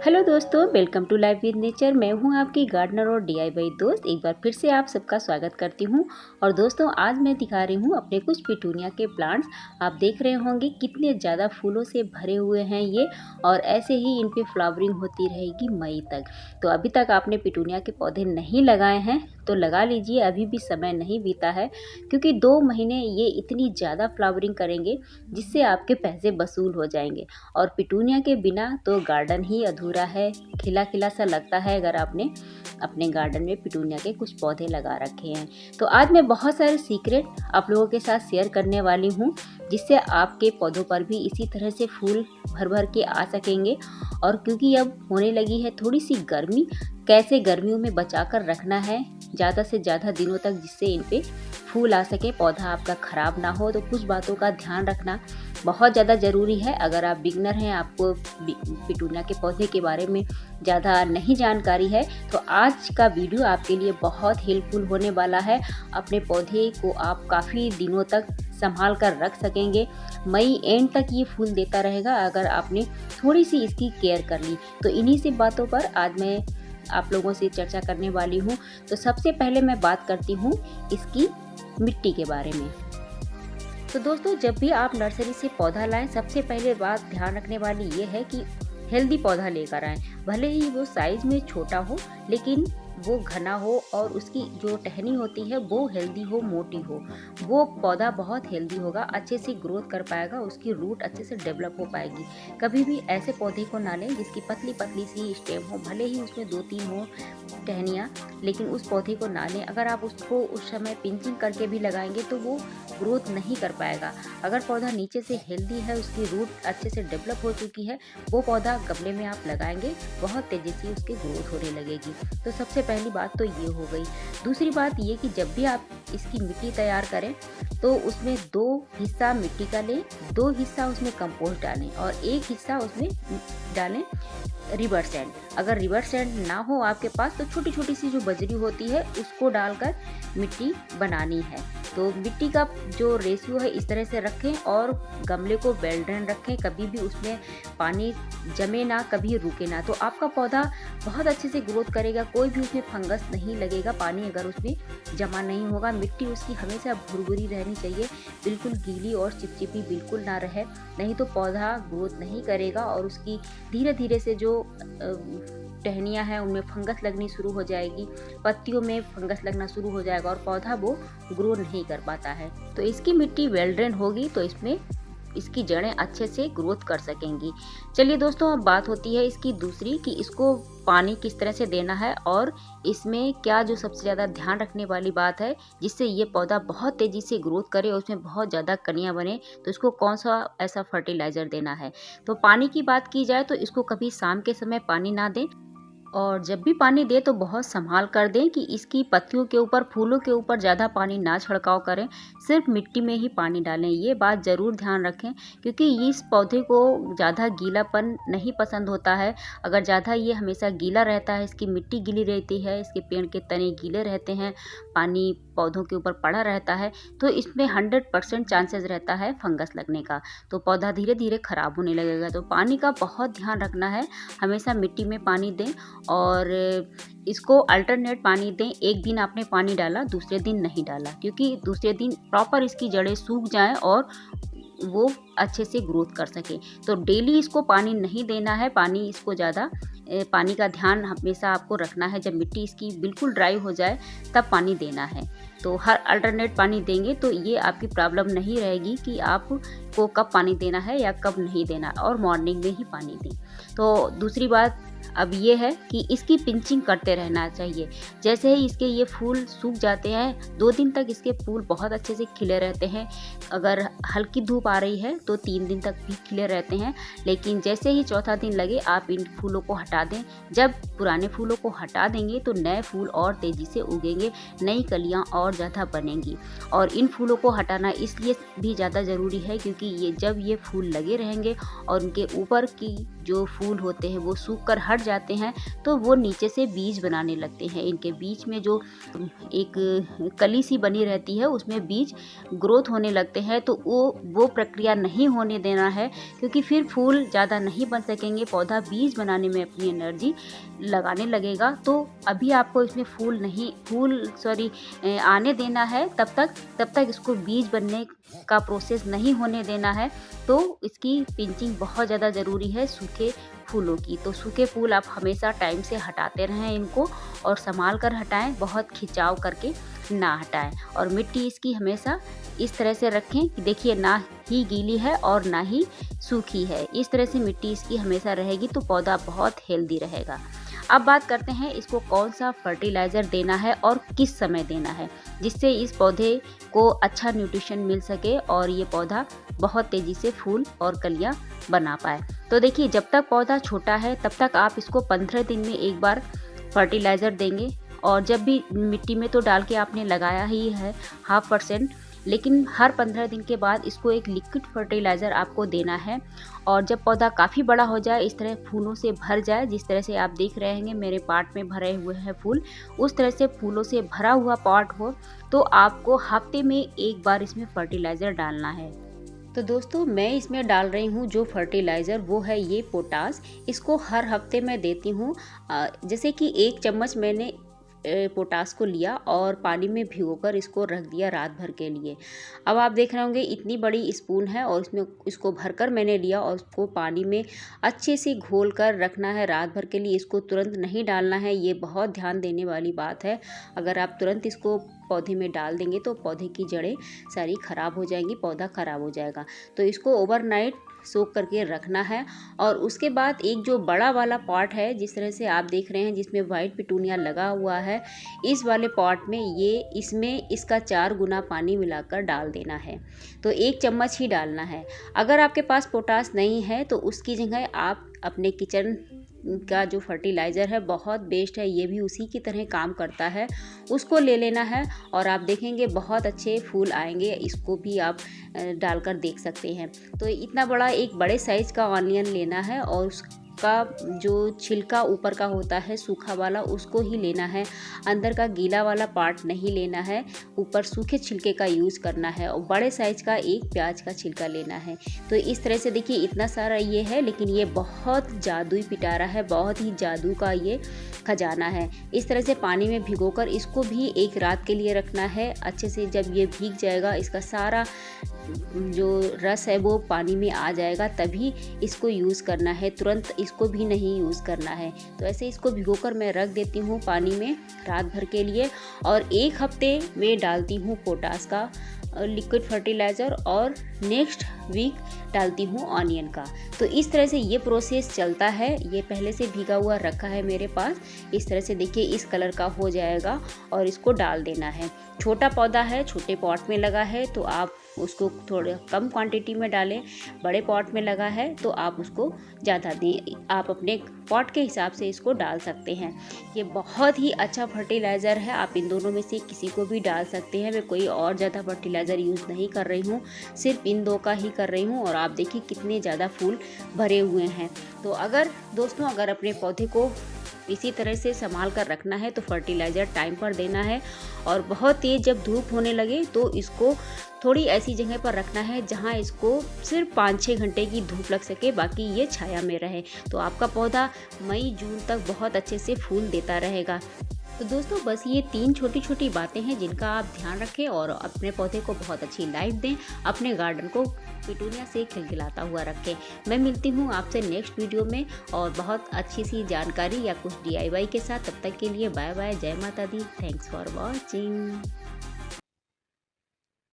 Hello दोस्तों, welcome to life with nature. मैं हूं आपकी गार्डनर और डीआईवाई दोस्त। एक बार फिर से आप सबका स्वागत करती हूं। और दोस्तों, आज मैं दिखा रही हूं अपने कुछ पिटूनिया के प्लांट्स। आप देख रहे होंगे कितने ज़्यादा फूलों से भरे हुए हैं ये, और ऐसे ही इन पे फ्लावरिंग होती रहेगी मई तक। तो अभी तक आपने पिटूनिया के पौधे नहीं लगाए हैं तो लगा लीजिए, अभी भी समय नहीं बीता है, क्योंकि 2 महीने ये इतनी ज़्यादा फ्लावरिंग करेंगे जिससे आपके पैसे वसूल हो जाएंगे। और पिटूनिया के बिना तो गार्डन ही अधूरा है, खिला खिला सा लगता है अगर आपने अपने गार्डन में पिटूनिया के कुछ पौधे लगा रखे हैं। तो आज मैं बहुत सारे सीक्रेट आप लोगों के साथ शेयर करने वाली हूँ, जिससे आपके पौधों पर भी इसी तरह से फूल भर भर के आ सकेंगे। और क्योंकि अब होने लगी है थोड़ी सी गर्मी, कैसे गर्मियों में बचा कर रखना है ज़्यादा से ज़्यादा दिनों तक, जिससे इन पे फूल आ सके, पौधा आपका ख़राब ना हो। तो कुछ बातों का ध्यान रखना बहुत ज़्यादा ज़रूरी है। अगर आप बिगनर हैं, आपको पिटूनिया के पौधे के बारे में ज़्यादा नहीं जानकारी है, तो आज का वीडियो आपके लिए बहुत हेल्पफुल होने वाला है। अपने पौधे को आप काफ़ी दिनों तक संभाल कर रख सकेंगे। मई एंड तक ये फूल देता रहेगा अगर आपने थोड़ी सी इसकी केयर कर ली। तो इन्हीं से बातों पर आज मैं आप लोगों से चर्चा करने वाली हूँ। तो सबसे पहले मैं बात करती हूँ इसकी मिट्टी के बारे में। तो दोस्तों, जब भी आप नर्सरी से पौधा लाएं, सबसे पहले बात ध्यान रखने वाली ये है कि हेल्दी पौधा लेकर आएं। भले ही वो साइज में छोटा हो, लेकिन वो घना हो और उसकी जो टहनी होती है वो हेल्दी हो, मोटी हो। वो पौधा बहुत हेल्दी होगा, अच्छे से ग्रोथ कर पाएगा, उसकी रूट अच्छे से डेवलप हो पाएगी। कभी भी ऐसे पौधे को ना लें जिसकी पतली पतली सी स्टेम हो, भले ही उसमें 2-3 हो टहनियाँ, लेकिन उस पौधे को ना लें। अगर आप उसको उस समय पिंचिंग करके भी लगाएंगे तो वो ग्रोथ नहीं कर पाएगा। अगर पौधा नीचे से हेल्दी है, उसकी रूट अच्छे से डेवलप हो चुकी है, वो पौधा गमले में आप लगाएंगे, बहुत तेज़ी से उसकी ग्रोथ होने लगेगी। तो सबसे पहली बात तो ये हो गई। दूसरी बात ये कि जब भी आप इसकी मिट्टी तैयार करें तो उसमें 2 हिस्सा मिट्टी का लें, 2 हिस्सा उसमें कंपोस्ट डालें और 1 हिस्सा उसमें डालें रिवर सैंड। अगर रिवर सैंड ना हो आपके पास तो छोटी छोटी सी जो बजरी होती है उसको डालकर मिट्टी बनानी है। तो मिट्टी का जो रेशियो है इस तरह से रखें और गमले को वेल ड्रेन रखें, कभी भी उसमें पानी जमे ना, कभी रुके ना। तो आपका पौधा बहुत अच्छे से ग्रोथ करेगा, कोई भी उसमें फंगस नहीं लगेगा पानी अगर उसमें जमा नहीं होगा। मिट्टी उसकी हमेशा भुरभुरी रहनी चाहिए, बिल्कुल गीली और चिपचिपी बिल्कुल ना रहे, नहीं तो पौधा ग्रोथ नहीं करेगा और उसकी धीरे धीरे से जो टहनियाँ हैं उनमें फंगस लगनी शुरू हो जाएगी, पत्तियों में फंगस लगना शुरू हो जाएगा और पौधा वो ग्रो नहीं कर पाता है। तो इसकी मिट्टी वेल ड्रेन होगी तो इसमें इसकी जड़ें अच्छे से ग्रोथ कर सकेंगी। चलिए दोस्तों, अब बात होती है इसकी दूसरी कि इसको पानी किस तरह से देना है और इसमें क्या जो सबसे ज़्यादा ध्यान रखने वाली बात है जिससे ये पौधा बहुत तेज़ी से ग्रोथ करे और उसमें बहुत ज़्यादा कलियाँ बने, तो इसको कौन सा ऐसा फर्टिलाइज़र देना है। तो पानी की बात की जाए तो इसको कभी शाम के समय पानी ना दें, और जब भी पानी दे तो बहुत संभाल कर दें कि इसकी पत्तियों के ऊपर, फूलों के ऊपर ज़्यादा पानी ना छिड़काव करें, सिर्फ मिट्टी में ही पानी डालें। ये बात ज़रूर ध्यान रखें, क्योंकि इस पौधे को ज़्यादा गीलापन नहीं पसंद होता है। अगर ज़्यादा ये हमेशा गीला रहता है, इसकी मिट्टी गीली रहती है, इसके पेड़ के तने गीले रहते हैं, पानी पौधों के ऊपर पड़ा रहता है, तो इसमें 100% चांसेस रहता है फंगस लगने का, तो पौधा धीरे धीरे ख़राब होने लगेगा। तो पानी का बहुत ध्यान रखना है, हमेशा मिट्टी में पानी दें और इसको अल्टरनेट पानी दें। एक दिन आपने पानी डाला, दूसरे दिन नहीं डाला, क्योंकि दूसरे दिन प्रॉपर इसकी जड़ें सूख जाएं और वो अच्छे से ग्रोथ कर सके। तो डेली इसको पानी नहीं देना है, पानी इसको ज़्यादा पानी का ध्यान हमेशा आपको रखना है। जब मिट्टी इसकी बिल्कुल ड्राई हो जाए तब पानी देना है। तो हर अल्टरनेट पानी देंगे तो ये आपकी प्रॉब्लम नहीं रहेगी कि आपको कब पानी देना है या कब नहीं देना, और मॉर्निंग में ही पानी दें। तो दूसरी बात अब ये है कि इसकी पिंचिंग करते रहना चाहिए। जैसे ही इसके ये फूल सूख जाते हैं, 2 दिन तक इसके फूल बहुत अच्छे से खिले रहते हैं। अगर हल्की धूप आ रही है तो 3 दिन तक भी खिले रहते हैं, लेकिन जैसे ही चौथा दिन लगे आप इन फूलों को हटा दें। जब पुराने फूलों को हटा देंगे तो नए फूल और तेज़ी से उगेंगे, नई कलियाँ और ज़्यादा बनेंगी। और इन फूलों को हटाना इसलिए भी ज़्यादा ज़रूरी है क्योंकि जब ये फूल लगे रहेंगे और उनके ऊपर की जो फूल होते हैं वो सूख कर हट जाते हैं तो वो नीचे से बीज बनाने लगते हैं। इनके बीच में जो एक कली सी बनी रहती है उसमें बीज ग्रोथ होने लगते हैं, तो वो प्रक्रिया नहीं होने देना है, क्योंकि फिर फूल ज़्यादा नहीं बन सकेंगे। पौधा बीज बनाने में अपनी एनर्जी लगाने लगेगा। तो अभी आपको इसमें फूल आने देना है, तब तक इसको बीज बनने का प्रोसेस नहीं होने देना है। तो इसकी पिंचिंग बहुत ज़्यादा ज़रूरी है सूखे फूलों की। तो सूखे फूल आप हमेशा टाइम से हटाते रहें इनको, और संभाल कर हटाएं, बहुत खिंचाव करके ना हटाएं। और मिट्टी इसकी हमेशा इस तरह से रखें कि देखिए ना ही गीली है और ना ही सूखी है। इस तरह से मिट्टी इसकी हमेशा रहेगी तो पौधा बहुत हेल्दी रहेगा। अब बात करते हैं इसको कौन सा फर्टिलाइज़र देना है और किस समय देना है, जिससे इस पौधे को अच्छा न्यूट्रिशन मिल सके और ये पौधा बहुत तेज़ी से फूल और कलियां बना पाए। तो देखिए, जब तक पौधा छोटा है तब तक आप इसको 15 दिन में एक बार फर्टिलाइज़र देंगे। और जब भी मिट्टी में तो डाल के आपने लगाया ही है 0.5%, लेकिन हर 15 दिन के बाद इसको एक लिक्विड फर्टिलाइज़र आपको देना है। और जब पौधा काफ़ी बड़ा हो जाए, इस तरह फूलों से भर जाए, जिस तरह से आप देख रहे हैं मेरे पॉट में भरे हुए हैं फूल, उस तरह से फूलों से भरा हुआ पॉट हो तो आपको हफ्ते में एक बार इसमें फर्टिलाइज़र डालना है। तो दोस्तों, मैं इसमें डाल रही हूँ जो फर्टिलाइज़र वो है ये पोटास। इसको हर हफ्ते मैं देती हूँ। जैसे कि 1 चम्मच मैंने पोटास को लिया और पानी में भिगोकर इसको रख दिया रात भर के लिए। अब आप देख रहे होंगे इतनी बड़ी स्पून है और इसमें इसको भरकर मैंने लिया और उसको पानी में अच्छे से घोल कर रखना है रात भर के लिए। इसको तुरंत नहीं डालना है, ये बहुत ध्यान देने वाली बात है। अगर आप तुरंत इसको पौधे में डाल देंगे तो पौधे की जड़ें सारी ख़राब हो जाएंगी, पौधा ख़राब हो जाएगा। तो इसको ओवरनाइट सोख करके रखना है। और उसके बाद एक जो बड़ा वाला पॉट है, जिस तरह से आप देख रहे हैं जिसमें वाइट पिटूनिया लगा हुआ है, इस वाले पॉट में इसमें इसका 4 गुना पानी मिलाकर डाल देना है। तो 1 चम्मच ही डालना है। अगर आपके पास पोटास नहीं है तो उसकी जगह आप अपने किचन का जो फर्टिलाइज़र है बहुत बेस्ट है, ये भी उसी की तरह काम करता है, उसको ले लेना है। और आप देखेंगे बहुत अच्छे फूल आएंगे। इसको भी आप डालकर देख सकते हैं। तो इतना बड़ा एक बड़े साइज़ का ऑनियन लेना है और उसका जो छिलका ऊपर का होता है सूखा वाला, उसको ही लेना है। अंदर का गीला वाला पार्ट नहीं लेना है, ऊपर सूखे छिलके का यूज़ करना है। और बड़े साइज़ का एक प्याज का छिलका लेना है। तो इस तरह से देखिए इतना सारा ये है, लेकिन ये बहुत जादुई पिटारा है, बहुत ही जादू का ये खजाना है। इस तरह से पानी में भिगोकर इसको भी एक रात के लिए रखना है। अच्छे से जब ये भीग जाएगा, इसका सारा जो रस है वो पानी में आ जाएगा, तभी इसको यूज़ करना है, तुरंत इसको भी नहीं यूज़ करना है। तो ऐसे इसको भिगोकर मैं रख देती हूँ पानी में रात भर के लिए। और 1 हफ्ते में डालती हूँ पोटास का लिक्विड फर्टिलाइज़र और नेक्स्ट वीक डालती हूँ ऑनियन का। तो इस तरह से ये प्रोसेस चलता है। ये पहले से भीगा हुआ रखा है मेरे पास। इस तरह से देखिए इस कलर का हो जाएगा और इसको डाल देना है। छोटा पौधा है, छोटे पॉट में लगा है तो आप उसको थोड़े कम क्वांटिटी में डालें। बड़े पॉट में लगा है तो आप उसको ज़्यादा दें। आप अपने पॉट के हिसाब से इसको डाल सकते हैं। ये बहुत ही अच्छा फर्टिलाइज़र है, आप इन दोनों में से किसी को भी डाल सकते हैं। मैं कोई और ज़्यादा फर्टिलाइज़र यूज़ नहीं कर रही हूँ, सिर्फ इन 2 का ही कर रही हूँ। और आप देखिए कितने ज़्यादा फूल भरे हुए हैं। तो अगर दोस्तों अपने पौधे को इसी तरह से संभाल कर रखना है तो फर्टिलाइज़र टाइम पर देना है। और बहुत तेज़ जब धूप होने लगे तो इसको थोड़ी ऐसी जगह पर रखना है जहां इसको सिर्फ 5-6 घंटे की धूप लग सके, बाकी ये छाया में रहे। तो आपका पौधा मई जून तक बहुत अच्छे से फूल देता रहेगा। तो दोस्तों, बस ये 3 छोटी छोटी बातें हैं जिनका आप ध्यान रखें और अपने पौधे को बहुत अच्छी लाइट दें, अपने गार्डन को पिटूनिया से खिलखिलाता हुआ रखें। मैं मिलती हूँ आपसे नेक्स्ट वीडियो में और बहुत अच्छी सी जानकारी या कुछ DIY के साथ। तब तक के लिए बाय बाय, जय माता दी, थैंक्स फॉर वॉचिंग।